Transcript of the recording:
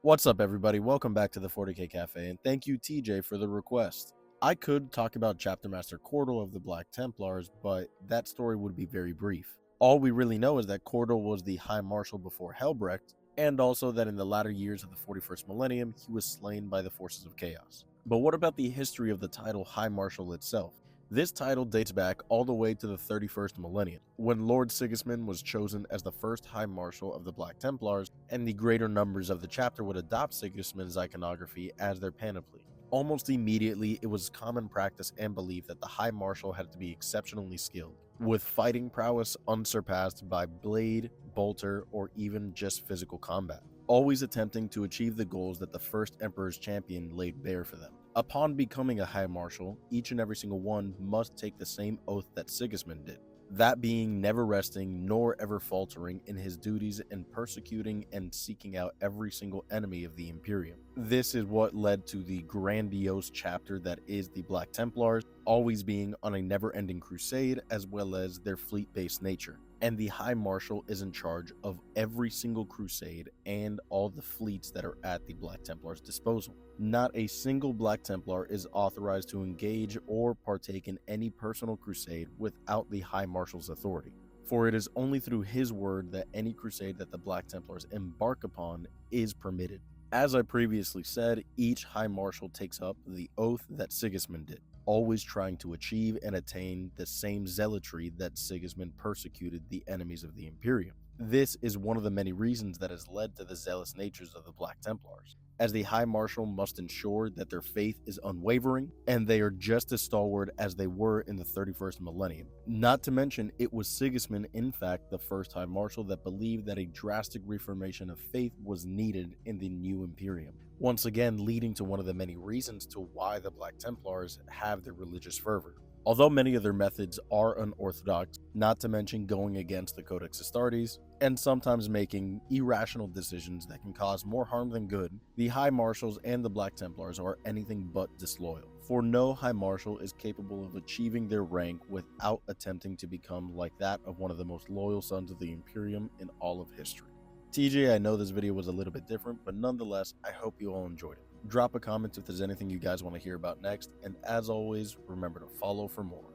What's up, everybody? Welcome back to the 40K Cafe, and thank you, TJ, for the request. I could talk about Chapter Master Cordell of the Black Templars, but that story would be very brief. All we really know is that Cordell was the High Marshal before Helbrecht, and also that in the latter years of the 41st millennium, he was slain by the forces of chaos. But what about the history of the title High Marshal itself? This title dates back all the way to the 31st millennium, when Lord Sigismund was chosen as the first High Marshal of the Black Templars, and the greater numbers of the chapter would adopt Sigismund's iconography as their panoply. Almost immediately, it was common practice and belief that the High Marshal had to be exceptionally skilled, with fighting prowess unsurpassed by blade, bolter, or even just physical combat, always attempting to achieve the goals that the first Emperor's champion laid bare for them. Upon becoming a High Marshal, each and every single one must take the same oath that Sigismund did, that being never resting nor ever faltering in his duties in persecuting and seeking out every single enemy of the Imperium. This is what led to the grandiose chapter that is the Black Templars, always being on a never-ending crusade, as well as their fleet-based nature. And the High Marshal is in charge of every single crusade and all the fleets that are at the Black Templars' disposal. Not a single Black Templar is authorized to engage or partake in any personal crusade without the High Marshal's authority, for it is only through his word that any crusade that the Black Templars embark upon is permitted. As I previously said, each High Marshal takes up the oath that Sigismund did, always trying to achieve and attain the same zealotry that Sigismund persecuted the enemies of the Imperium. This is one of the many reasons that has led to the zealous natures of the Black Templars, as the High Marshal must ensure that their faith is unwavering and they are just as stalwart as they were in the 31st millennium. Not to mention, it was Sigismund, in fact, the first High Marshal that believed that a drastic reformation of faith was needed in the new Imperium, once again leading to one of the many reasons to why the Black Templars have their religious fervor. Although many of their methods are unorthodox, not to mention going against the Codex Astartes, and sometimes making irrational decisions that can cause more harm than good, the High Marshals and the Black Templars are anything but disloyal, for no High Marshal is capable of achieving their rank without attempting to become like that of one of the most loyal sons of the Imperium in all of history. TJ, I know this video was a little bit different, but nonetheless, I hope you all enjoyed it. Drop a comment if there's anything you guys want to hear about next, and as always, remember to follow for more.